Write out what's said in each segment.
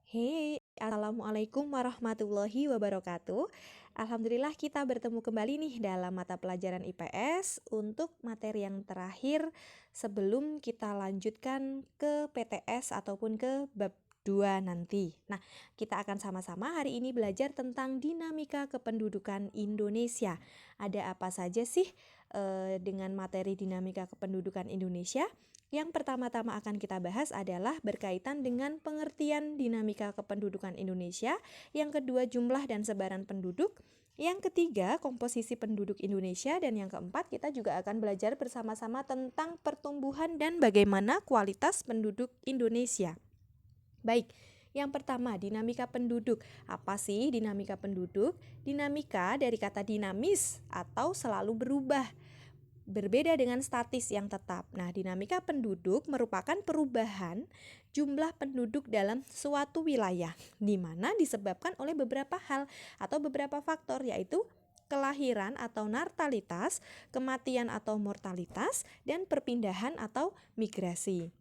Hey, Assalamualaikum warahmatullahi wabarakatuh. Alhamdulillah kita bertemu kembali nih dalam mata pelajaran IPS untuk materi yang terakhir sebelum kita lanjutkan ke PTS ataupun ke bab 2 nanti. Nah, kita akan sama-sama hari ini belajar tentang dinamika kependudukan Indonesia. Ada apa saja sih dengan materi dinamika kependudukan Indonesia? Yang pertama-tama akan kita bahas adalah berkaitan dengan pengertian dinamika kependudukan Indonesia, yang kedua jumlah dan sebaran penduduk, yang ketiga komposisi penduduk Indonesia, dan yang keempat kita juga akan belajar bersama-sama tentang pertumbuhan dan bagaimana kualitas penduduk Indonesia. Baik, yang pertama dinamika penduduk. Apa sih dinamika penduduk? Dinamika dari kata dinamis atau selalu berubah. Berbeda dengan statis yang tetap. Nah, dinamika penduduk merupakan perubahan jumlah penduduk dalam suatu wilayah, di mana disebabkan oleh beberapa hal atau beberapa faktor, yaitu kelahiran atau natalitas, kematian atau mortalitas, dan perpindahan atau migrasi.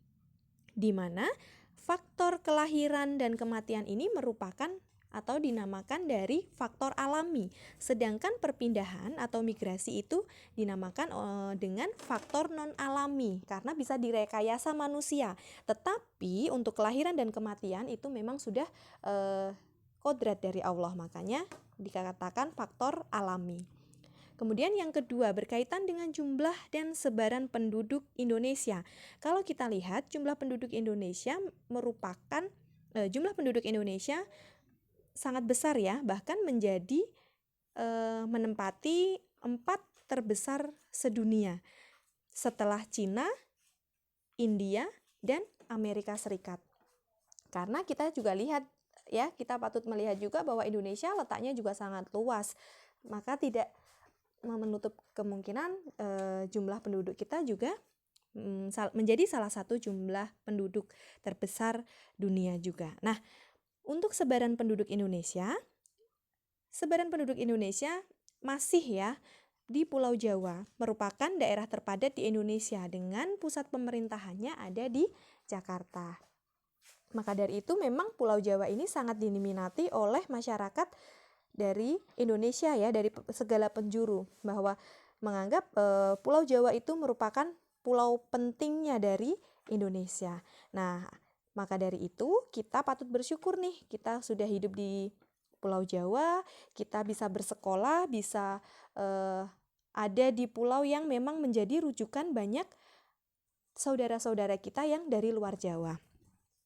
Di mana faktor kelahiran dan kematian ini merupakan atau dinamakan dari faktor alami, sedangkan perpindahan atau migrasi itu dinamakan dengan faktor non-alami karena bisa direkayasa manusia. Tetapi untuk kelahiran dan kematian itu memang sudah kodrat dari Allah, makanya dikatakan faktor alami. Kemudian yang kedua berkaitan dengan jumlah dan sebaran penduduk Indonesia. Kalau kita lihat jumlah penduduk Indonesia merupakan jumlah penduduk Indonesia sangat besar ya, bahkan menjadi menempati 4 terbesar sedunia setelah Cina, India, dan Amerika Serikat. Karena kita juga lihat ya, kita patut melihat juga bahwa Indonesia letaknya juga sangat luas, maka tidak menutup kemungkinan jumlah penduduk kita juga menjadi salah satu jumlah penduduk terbesar dunia juga. Nah, untuk sebaran penduduk Indonesia masih ya di Pulau Jawa, merupakan daerah terpadat di Indonesia dengan pusat pemerintahannya ada di Jakarta. Maka dari itu memang Pulau Jawa ini sangat diminati oleh masyarakat dari Indonesia ya, dari segala penjuru, bahwa menganggap Pulau Jawa itu merupakan pulau pentingnya dari Indonesia. Nah, maka dari itu kita patut bersyukur nih, kita sudah hidup di Pulau Jawa, kita bisa bersekolah, bisa ada di pulau yang memang menjadi rujukan banyak saudara-saudara kita yang dari luar Jawa.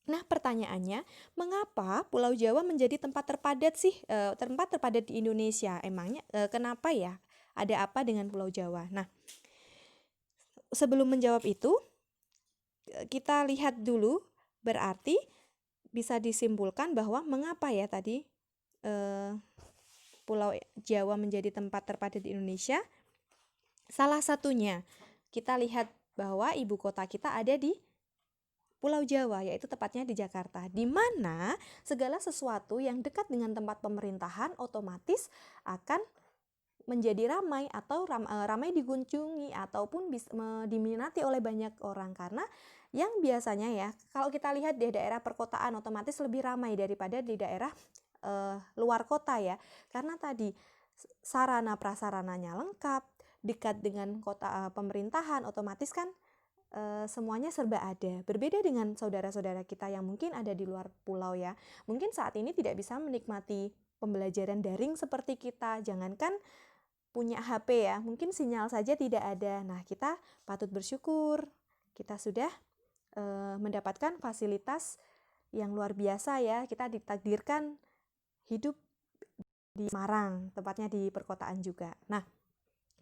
Nah, pertanyaannya, mengapa Pulau Jawa menjadi tempat terpadat sih, tempat terpadat di Indonesia? Emangnya kenapa ya? Ada apa dengan Pulau Jawa? Nah, sebelum menjawab itu, kita lihat dulu, berarti bisa disimpulkan bahwa mengapa ya tadi Pulau Jawa menjadi tempat terpadat di Indonesia? Salah satunya, kita lihat bahwa ibu kota kita ada di Pulau Jawa, yaitu tepatnya di Jakarta, di mana segala sesuatu yang dekat dengan tempat pemerintahan otomatis akan menjadi ramai atau ramai dikunjungi ataupun diminati oleh banyak orang, karena yang biasanya ya kalau kita lihat di daerah perkotaan otomatis lebih ramai daripada di daerah luar kota ya, karena tadi sarana prasarananya lengkap, dekat dengan kota pemerintahan, otomatis kan semuanya serba ada. Berbeda dengan saudara-saudara kita yang mungkin ada di luar pulau ya. Mungkin saat ini tidak bisa menikmati pembelajaran daring seperti kita. Jangankan punya HP ya, mungkin sinyal saja tidak ada. Nah, kita patut bersyukur. Kita sudah mendapatkan fasilitas yang luar biasa ya. Kita ditakdirkan hidup di Semarang, tepatnya di perkotaan juga. Nah,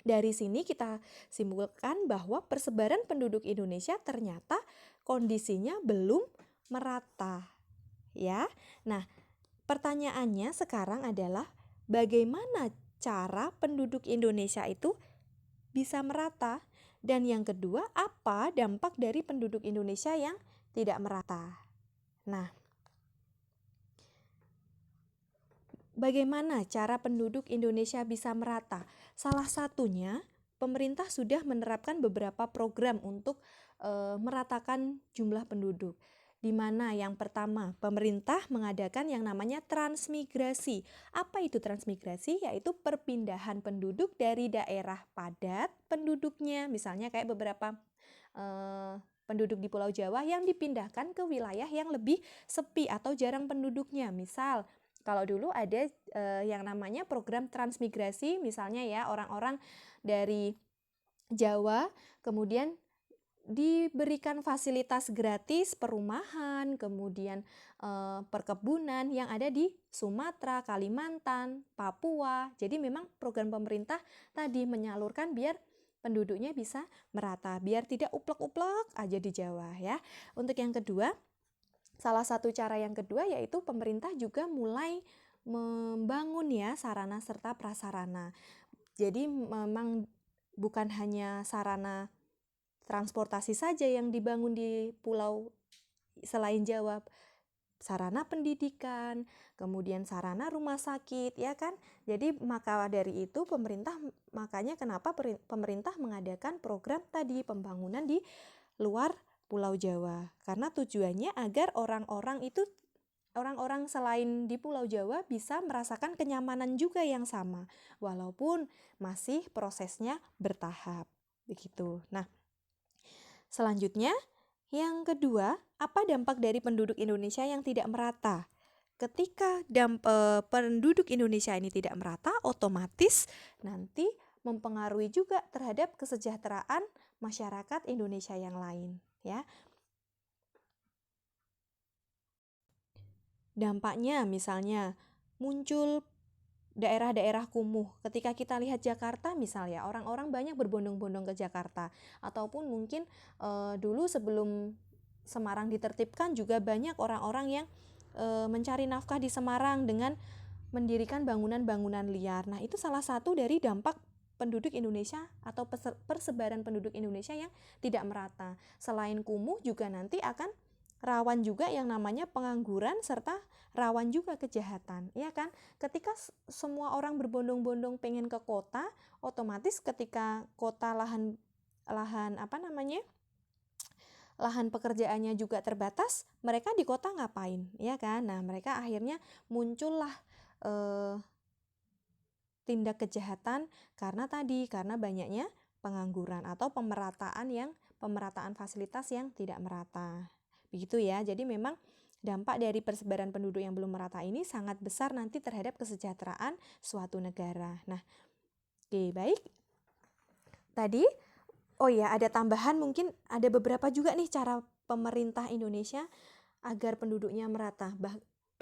dari sini kita simpulkan bahwa persebaran penduduk Indonesia ternyata kondisinya belum merata, ya. Nah, pertanyaannya sekarang adalah bagaimana cara penduduk Indonesia itu bisa merata? Dan yang kedua, apa dampak dari penduduk Indonesia yang tidak merata? Nah, bagaimana cara penduduk Indonesia bisa merata? Salah satunya, pemerintah sudah menerapkan beberapa program untuk meratakan jumlah penduduk. di mana yang pertama pemerintah mengadakan yang namanya transmigrasi. Apa itu transmigrasi? Yaitu perpindahan penduduk dari daerah padat penduduknya, misalnya kayak beberapa penduduk di Pulau Jawa yang dipindahkan ke wilayah yang lebih sepi atau jarang penduduknya. Misal kalau dulu ada yang namanya program transmigrasi, misalnya ya orang-orang dari Jawa kemudian diberikan fasilitas gratis perumahan, kemudian perkebunan yang ada di Sumatera, Kalimantan, Papua. Jadi memang program pemerintah tadi menyalurkan biar penduduknya bisa merata, biar tidak uplek-uplek aja di Jawa ya. Untuk yang kedua, salah satu cara yang kedua yaitu pemerintah juga mulai membangun ya sarana serta prasarana. Jadi memang bukan hanya sarana transportasi saja yang dibangun di pulau selain Jawa, sarana pendidikan, kemudian sarana rumah sakit, ya kan? Jadi maka dari itu makanya kenapa pemerintah mengadakan program tadi pembangunan di luar Pulau Jawa. Karena tujuannya agar orang-orang selain di Pulau Jawa bisa merasakan kenyamanan juga yang sama, walaupun masih prosesnya bertahap, begitu. Nah, selanjutnya, yang kedua, apa dampak dari penduduk Indonesia yang tidak merata? Ketika penduduk Indonesia ini tidak merata, otomatis nanti mempengaruhi juga terhadap kesejahteraan masyarakat Indonesia yang lain, ya. Dampaknya misalnya muncul daerah-daerah kumuh. Ketika kita lihat Jakarta misalnya, orang-orang banyak berbondong-bondong ke Jakarta. Ataupun mungkin dulu sebelum Semarang ditertibkan juga banyak orang-orang yang mencari nafkah di Semarang dengan mendirikan bangunan-bangunan liar. Nah, itu salah satu dari dampak penduduk Indonesia atau persebaran penduduk Indonesia yang tidak merata. Selain kumuh juga nanti akan rawan juga yang namanya pengangguran serta rawan juga kejahatan, ya kan? Ketika semua orang berbondong-bondong pengen ke kota, otomatis ketika kota lahan pekerjaannya juga terbatas, mereka di kota ngapain, ya kan? Nah, mereka akhirnya muncullah tindak kejahatan karena banyaknya pengangguran atau pemerataan fasilitas yang tidak merata. Begitu ya. Jadi memang dampak dari persebaran penduduk yang belum merata ini sangat besar nanti terhadap kesejahteraan suatu negara. Nah, oke, baik. Tadi, ada tambahan, mungkin ada beberapa juga nih cara pemerintah Indonesia agar penduduknya merata.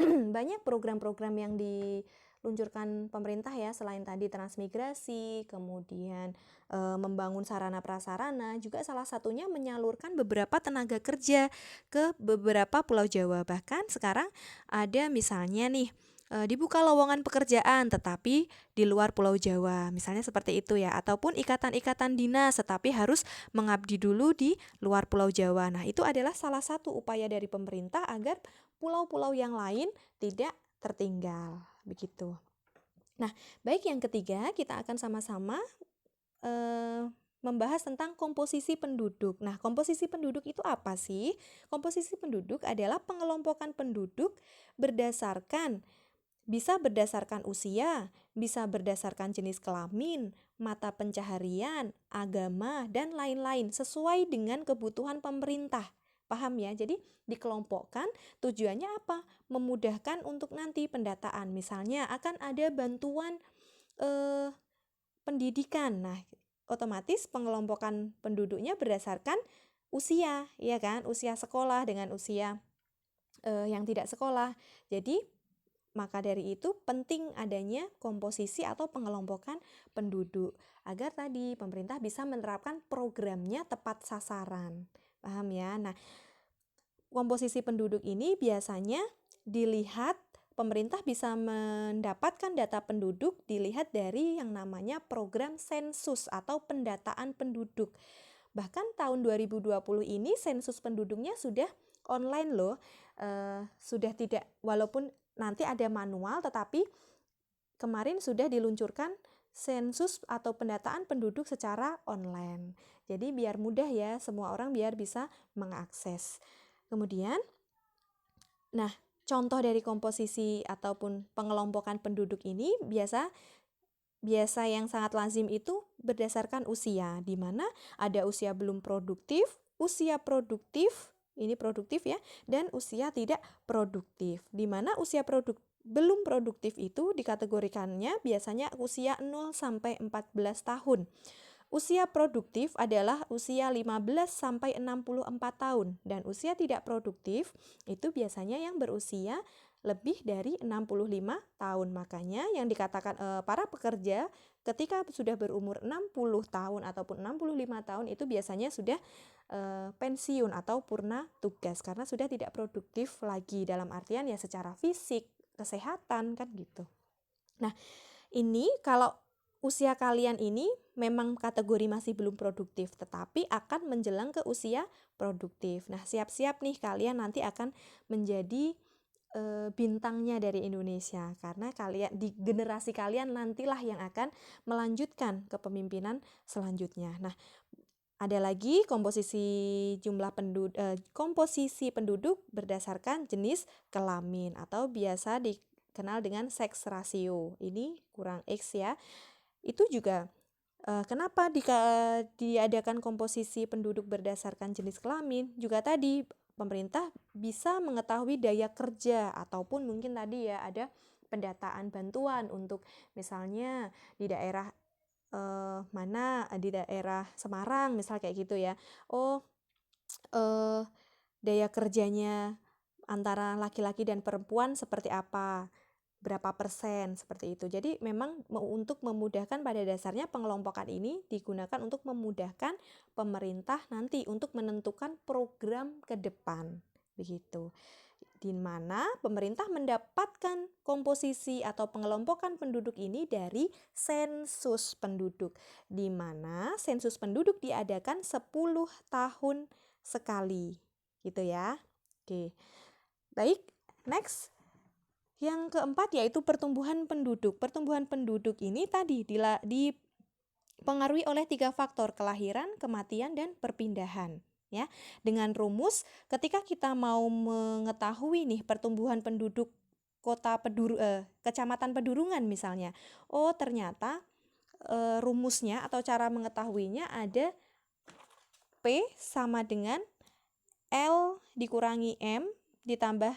Banyak program-program yang diluncurkan pemerintah ya, selain tadi transmigrasi, kemudian membangun sarana prasarana, juga salah satunya menyalurkan beberapa tenaga kerja ke beberapa pulau Jawa. Bahkan sekarang ada misalnya nih dibuka lowongan pekerjaan tetapi di luar Pulau Jawa, misalnya seperti itu ya, ataupun ikatan-ikatan dinas tetapi harus mengabdi dulu di luar Pulau Jawa. Nah, itu adalah salah satu upaya dari pemerintah agar pulau-pulau yang lain tidak tertinggal, begitu. Nah, baik, yang ketiga kita akan sama-sama membahas tentang komposisi penduduk. Nah, komposisi penduduk itu apa sih? Komposisi penduduk adalah pengelompokan penduduk bisa berdasarkan usia, bisa berdasarkan jenis kelamin, mata pencaharian, agama, dan lain-lain sesuai dengan kebutuhan pemerintah. Paham ya? Jadi dikelompokkan, tujuannya apa? Memudahkan untuk nanti pendataan. Misalnya akan ada bantuan pendidikan. Nah, otomatis pengelompokan penduduknya berdasarkan usia, ya kan? Usia sekolah dengan usia yang tidak sekolah. Jadi maka dari itu penting adanya komposisi atau pengelompokan penduduk agar tadi pemerintah bisa menerapkan programnya tepat sasaran. Paham ya? Nah, komposisi penduduk ini biasanya dilihat, pemerintah bisa mendapatkan data penduduk dilihat dari yang namanya program sensus atau pendataan penduduk. Bahkan tahun 2020 ini sensus penduduknya sudah online loh. Sudah tidak, walaupun nanti ada manual, tetapi kemarin sudah diluncurkan sensus atau pendataan penduduk secara online. Jadi biar mudah ya, semua orang biar bisa mengakses. Kemudian Nah, contoh dari komposisi ataupun pengelompokan penduduk ini biasa yang sangat lazim itu berdasarkan usia, di mana ada usia belum produktif, usia produktif, ini produktif ya, dan usia tidak produktif. Di mana usia belum produktif itu dikategorikannya biasanya usia 0 sampai 14 tahun. Usia produktif adalah usia 15 sampai 64 tahun dan usia tidak produktif itu biasanya yang berusia lebih dari 65 tahun. Makanya yang dikatakan para pekerja ketika sudah berumur 60 tahun ataupun 65 tahun itu biasanya sudah pensiun atau purna tugas karena sudah tidak produktif lagi dalam artian ya secara fisik, kesehatan kan gitu. Nah, ini kalau usia kalian ini memang kategori masih belum produktif, tetapi akan menjelang ke usia produktif. Nah, siap-siap nih kalian nanti akan menjadi bintangnya dari Indonesia karena kalian di generasi kalian nantilah yang akan melanjutkan kepemimpinan selanjutnya. Nah, ada lagi komposisi komposisi penduduk berdasarkan jenis kelamin atau biasa dikenal dengan seks rasio. Ini kurang X ya. Itu juga kenapa diadakan komposisi penduduk berdasarkan jenis kelamin? Juga tadi pemerintah bisa mengetahui daya kerja ataupun mungkin tadi ya ada pendataan bantuan untuk misalnya di daerah mana di daerah Semarang misal kayak gitu ya. Oh, daya kerjanya antara laki-laki dan perempuan seperti apa? Berapa persen seperti itu. Jadi memang untuk memudahkan pada dasarnya pengelompokan ini digunakan untuk memudahkan pemerintah nanti untuk menentukan program ke depan. Begitu. Di mana pemerintah mendapatkan komposisi atau pengelompokan penduduk ini dari sensus penduduk. Di mana sensus penduduk diadakan 10 tahun sekali. Gitu ya. Oke. Baik, next. Yang keempat yaitu pertumbuhan penduduk. Pertumbuhan penduduk ini tadi dipengaruhi oleh 3 faktor, kelahiran, kematian, dan perpindahan. Ya, dengan rumus ketika kita mau mengetahui nih pertumbuhan penduduk kecamatan Pedurungan misalnya. Oh, ternyata rumusnya atau cara mengetahuinya ada P sama dengan L dikurangi M ditambah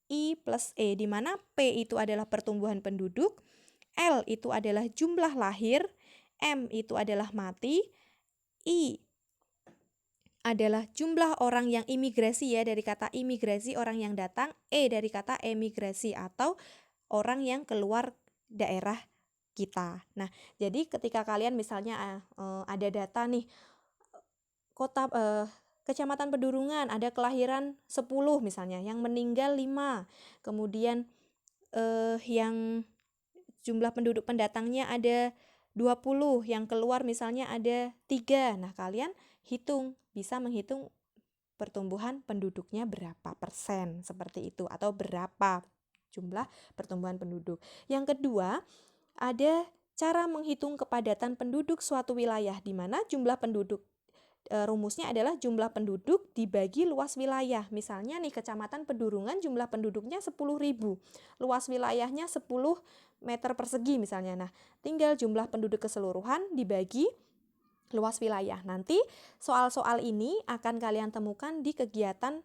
I plus E, di mana P itu adalah pertumbuhan penduduk, L itu adalah jumlah lahir, M itu adalah mati, I adalah jumlah orang yang imigrasi ya, dari kata imigrasi orang yang datang, E dari kata emigrasi atau orang yang keluar daerah kita. Nah, jadi ketika kalian misalnya ada data nih Kecamatan Pedurungan ada kelahiran 10 misalnya, yang meninggal 5. Kemudian yang jumlah penduduk pendatangnya ada 20, yang keluar misalnya ada 3. Nah, kalian bisa menghitung pertumbuhan penduduknya berapa persen seperti itu atau berapa jumlah pertumbuhan penduduk. Yang kedua, ada cara menghitung kepadatan penduduk suatu wilayah di mana jumlah penduduk rumusnya adalah jumlah penduduk dibagi luas wilayah. Misalnya nih Kecamatan Pedurungan jumlah penduduknya 10.000. Luas wilayahnya 10 meter persegi misalnya. Nah, tinggal jumlah penduduk keseluruhan dibagi luas wilayah. Nanti soal-soal ini akan kalian temukan di kegiatan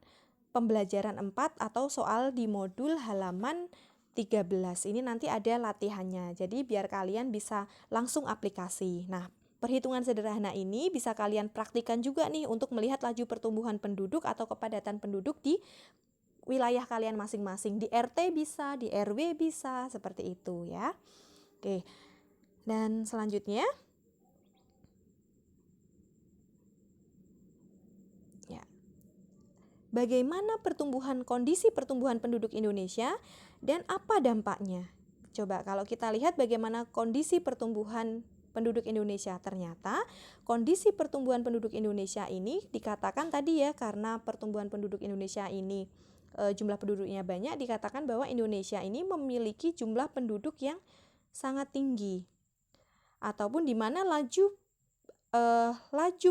pembelajaran 4 atau soal di modul halaman 13. Ini nanti ada latihannya. Jadi biar kalian bisa langsung aplikasi. Nah, perhitungan sederhana ini bisa kalian praktikkan juga nih untuk melihat laju pertumbuhan penduduk atau kepadatan penduduk di wilayah kalian masing-masing. Di RT bisa, di RW bisa, seperti itu ya. Oke. Dan selanjutnya ya. Bagaimana kondisi pertumbuhan penduduk Indonesia dan apa dampaknya? Coba kalau kita lihat bagaimana kondisi pertumbuhan penduduk Indonesia, ternyata kondisi pertumbuhan penduduk Indonesia ini dikatakan tadi ya, karena pertumbuhan penduduk Indonesia ini jumlah penduduknya banyak, dikatakan bahwa Indonesia ini memiliki jumlah penduduk yang sangat tinggi ataupun di mana laju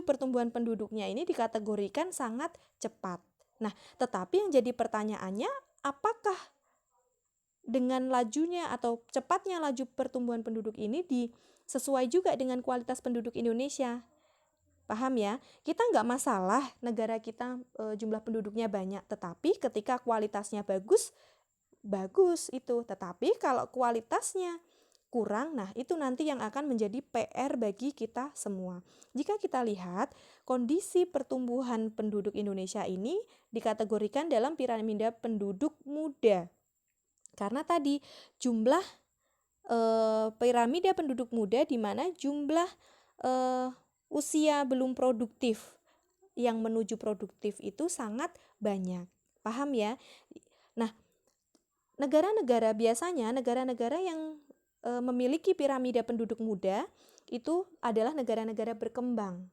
pertumbuhan penduduknya ini dikategorikan sangat cepat. Nah, tetapi yang jadi pertanyaannya, apakah dengan lajunya atau cepatnya laju pertumbuhan penduduk ini sesuai juga dengan kualitas penduduk Indonesia? Paham ya? Kita nggak masalah negara kita jumlah penduduknya banyak, tetapi ketika kualitasnya bagus, bagus itu. Tetapi kalau kualitasnya kurang, nah itu nanti yang akan menjadi PR bagi kita semua. Jika kita lihat kondisi pertumbuhan penduduk Indonesia ini dikategorikan dalam piramida penduduk muda. Karena tadi jumlah piramida penduduk muda di mana jumlah usia belum produktif yang menuju produktif itu sangat banyak. Paham ya? Nah, biasanya negara-negara yang memiliki piramida penduduk muda itu adalah negara-negara berkembang.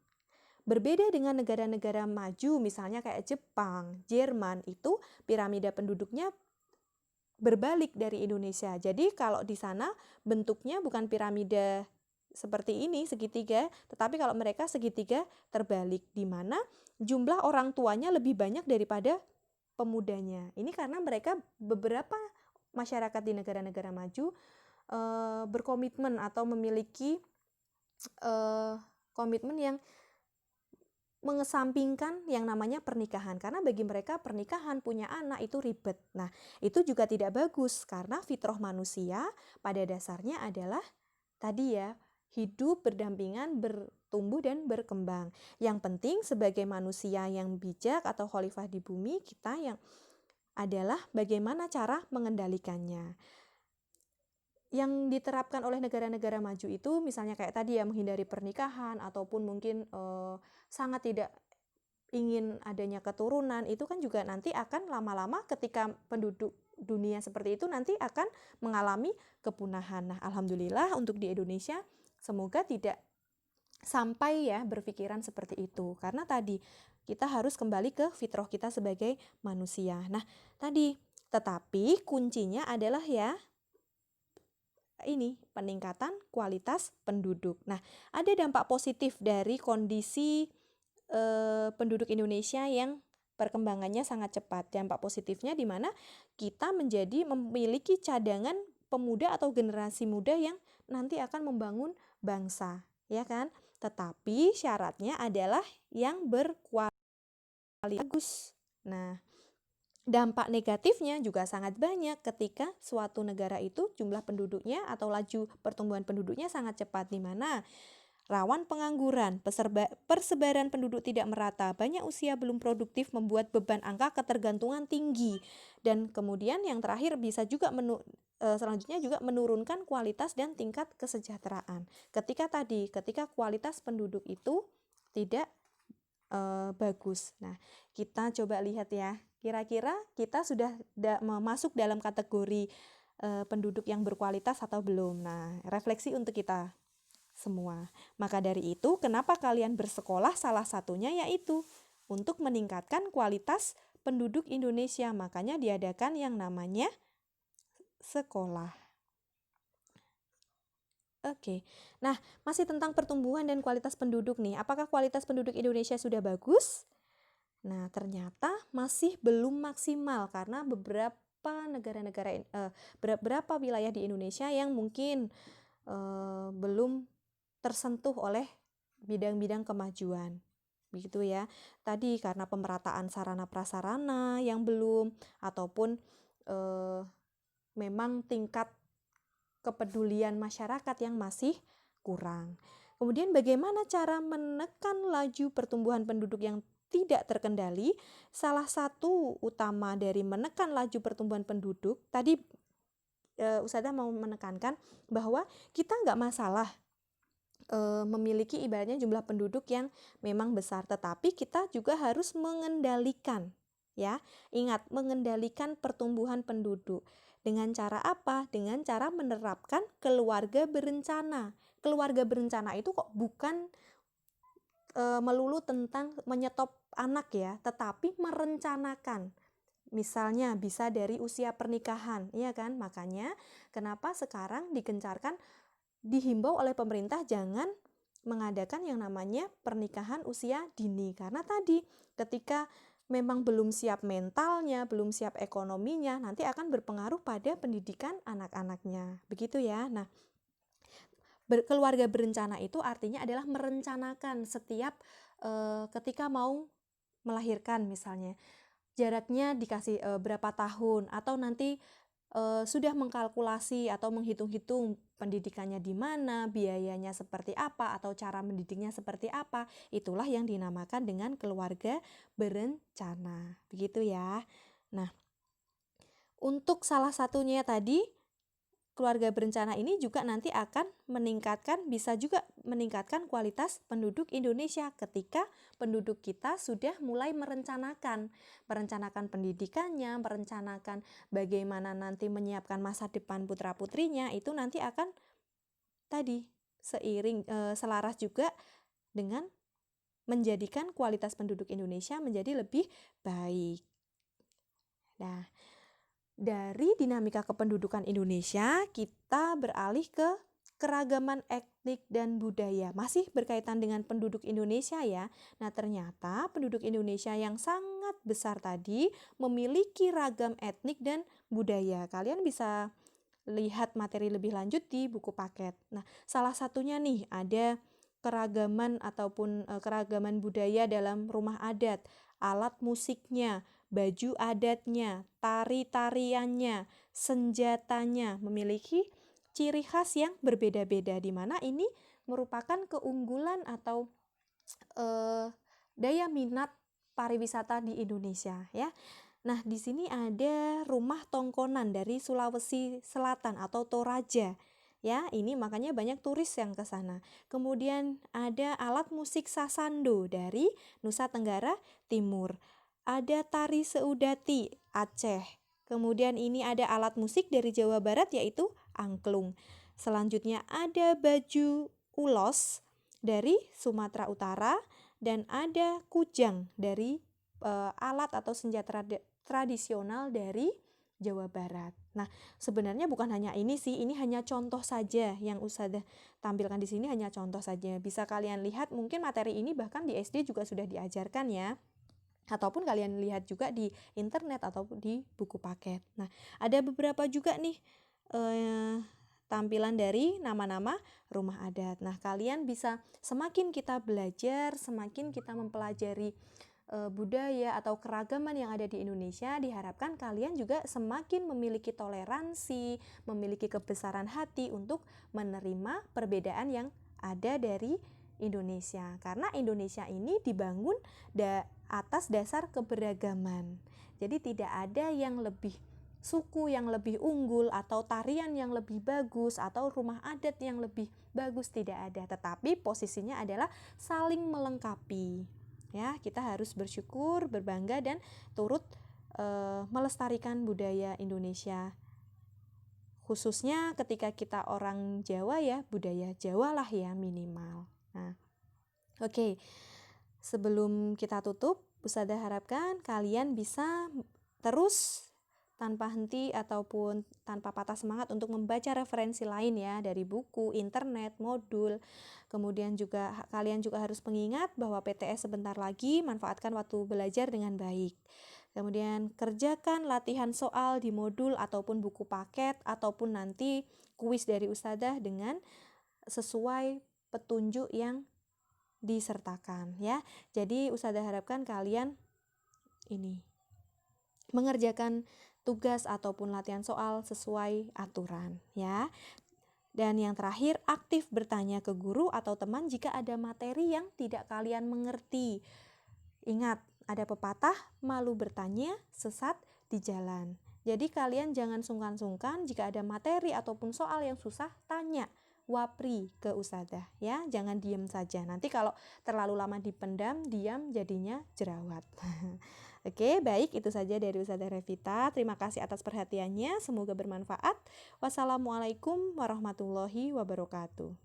Berbeda dengan negara-negara maju, misalnya kayak Jepang, Jerman, itu piramida penduduknya berbalik dari Indonesia. Jadi kalau di sana bentuknya bukan piramida seperti ini, segitiga, tetapi kalau mereka segitiga terbalik, di mana jumlah orang tuanya lebih banyak daripada pemudanya. Ini karena mereka beberapa masyarakat di negara-negara maju berkomitmen atau memiliki komitmen yang mengesampingkan yang namanya pernikahan, karena bagi mereka pernikahan, punya anak itu ribet. Nah, itu juga tidak bagus karena fitrah manusia pada dasarnya adalah tadi ya, hidup berdampingan, bertumbuh dan berkembang. Yang penting sebagai manusia yang bijak atau khalifah di bumi, kita yang adalah bagaimana cara mengendalikannya. Yang diterapkan oleh negara-negara maju itu misalnya kayak tadi ya, menghindari pernikahan ataupun mungkin sangat tidak ingin adanya keturunan, itu kan juga nanti akan lama-lama ketika penduduk dunia seperti itu nanti akan mengalami kepunahan. Nah, alhamdulillah untuk di Indonesia semoga tidak sampai ya berpikiran seperti itu, karena tadi kita harus kembali ke fitrah kita sebagai manusia. Nah, tetapi kuncinya adalah ya ini peningkatan kualitas penduduk. Nah, ada dampak positif dari kondisi penduduk Indonesia yang perkembangannya sangat cepat. Dampak positifnya di mana kita memiliki cadangan pemuda atau generasi muda yang nanti akan membangun bangsa, ya kan? Tetapi syaratnya adalah yang berkualitas bagus. Nah, dampak negatifnya juga sangat banyak ketika suatu negara itu jumlah penduduknya atau laju pertumbuhan penduduknya sangat cepat, di mana rawan pengangguran, persebaran penduduk tidak merata, banyak usia belum produktif membuat beban angka ketergantungan tinggi, dan kemudian yang terakhir bisa juga selanjutnya juga menurunkan kualitas dan tingkat kesejahteraan. Ketika kualitas penduduk itu tidak bagus. Nah, kita coba lihat ya, kira-kira kita sudah masuk dalam kategori penduduk yang berkualitas atau belum. Nah, refleksi untuk kita semua. Maka dari itu, kenapa kalian bersekolah? Salah satunya yaitu untuk meningkatkan kualitas penduduk Indonesia. Makanya diadakan yang namanya sekolah. Oke, nah masih tentang pertumbuhan dan kualitas penduduk nih. Apakah kualitas penduduk Indonesia sudah bagus? Nah, ternyata masih belum maksimal karena beberapa wilayah di Indonesia yang mungkin belum tersentuh oleh bidang-bidang kemajuan. Begitu ya. Tadi karena pemerataan sarana prasarana yang belum, ataupun memang tingkat kepedulian masyarakat yang masih kurang. Kemudian bagaimana cara menekan laju pertumbuhan penduduk yang tidak terkendali? Salah satu utama dari menekan laju pertumbuhan penduduk, tadi Ustazah mau menekankan bahwa kita nggak masalah memiliki ibaratnya jumlah penduduk yang memang besar, tetapi kita juga harus mengendalikan, ya. Ingat, mengendalikan pertumbuhan penduduk. Dengan cara apa? Dengan cara menerapkan keluarga berencana. Keluarga berencana itu kok bukan melulu tentang menyetop anak ya, tetapi merencanakan. Misalnya bisa dari usia pernikahan, iya kan? Makanya kenapa sekarang dihimbau oleh pemerintah jangan mengadakan yang namanya pernikahan usia dini, karena tadi ketika memang belum siap mentalnya, belum siap ekonominya, nanti akan berpengaruh pada pendidikan anak-anaknya. Begitu ya. Nah, keluarga berencana itu artinya adalah merencanakan setiap ketika mau melahirkan misalnya. Jaraknya dikasih berapa tahun, atau nanti sudah mengkalkulasi atau menghitung-hitung pendidikannya di mana, biayanya seperti apa, atau cara mendidiknya seperti apa. Itulah yang dinamakan dengan keluarga berencana. Begitu ya. Nah, untuk salah satunya tadi, keluarga berencana ini juga nanti akan bisa juga meningkatkan kualitas penduduk Indonesia ketika penduduk kita sudah mulai merencanakan pendidikannya, merencanakan bagaimana nanti menyiapkan masa depan putra-putrinya. Itu nanti akan tadi selaras juga dengan menjadikan kualitas penduduk Indonesia menjadi lebih baik. Nah, dari dinamika kependudukan Indonesia, kita beralih ke keragaman etnik dan budaya. Masih berkaitan dengan penduduk Indonesia ya. Nah, ternyata penduduk Indonesia yang sangat besar tadi memiliki ragam etnik dan budaya. Kalian bisa lihat materi lebih lanjut di buku paket. Nah, salah satunya nih ada keragaman budaya dalam rumah adat, alat musiknya, baju adatnya, tari-tariannya, senjatanya memiliki ciri khas yang berbeda-beda, di mana ini merupakan keunggulan atau daya minat pariwisata di Indonesia ya. Nah, di sini ada rumah tongkonan dari Sulawesi Selatan atau Toraja. Ya, ini makanya banyak turis yang ke sana. Kemudian ada alat musik sasando dari Nusa Tenggara Timur. Ada tari seudati Aceh. Kemudian ini ada alat musik dari Jawa Barat yaitu angklung. Selanjutnya ada baju ulos dari Sumatera Utara dan ada kujang dari alat atau senjata tradisional dari Jawa Barat. Nah, sebenarnya bukan hanya ini sih, ini hanya contoh saja yang Ustadzah tampilkan di sini, hanya contoh saja. Bisa kalian lihat, mungkin materi ini bahkan di SD juga sudah diajarkan ya. Ataupun kalian lihat juga di internet atau di buku paket. Nah, ada beberapa juga nih tampilan dari nama-nama rumah adat. Nah, kalian bisa semakin kita belajar, semakin kita mempelajari budaya atau keragaman yang ada di Indonesia, diharapkan kalian juga semakin memiliki toleransi, memiliki kebesaran hati untuk menerima perbedaan yang ada dari Indonesia. Karena Indonesia ini dibangun atas dasar keberagaman. Jadi tidak ada yang lebih suku yang lebih unggul atau tarian yang lebih bagus atau rumah adat yang lebih bagus, tidak ada. Tetapi posisinya adalah saling melengkapi. Ya, kita harus bersyukur, berbangga dan turut melestarikan budaya Indonesia. Khususnya ketika kita orang Jawa ya, budaya Jawa lah ya minimal. Nah, oke. Sebelum kita tutup, Ustadzah harapkan kalian bisa terus tanpa henti ataupun tanpa patah semangat untuk membaca referensi lain ya, dari buku, internet, modul. Kemudian juga kalian juga harus mengingat bahwa PTS sebentar lagi, manfaatkan waktu belajar dengan baik. Kemudian kerjakan latihan soal di modul ataupun buku paket ataupun nanti kuis dari Ustadzah dengan sesuai petunjuk yang disertakan ya. Jadi Ustadzah harapkan kalian ini mengerjakan tugas ataupun latihan soal sesuai aturan ya. Dan yang terakhir, aktif bertanya ke guru atau teman jika ada materi yang tidak kalian mengerti. Ingat, ada pepatah, malu bertanya, sesat di jalan. Jadi kalian jangan sungkan-sungkan jika ada materi ataupun soal yang susah, tanya, wapri ke Ustadzah ya. Jangan diam saja. Nanti kalau terlalu lama dipendam, diam jadinya jerawat. Oke, baik, itu saja dari Ustadzah Revita. Terima kasih atas perhatiannya, semoga bermanfaat. Wassalamualaikum warahmatullahi wabarakatuh.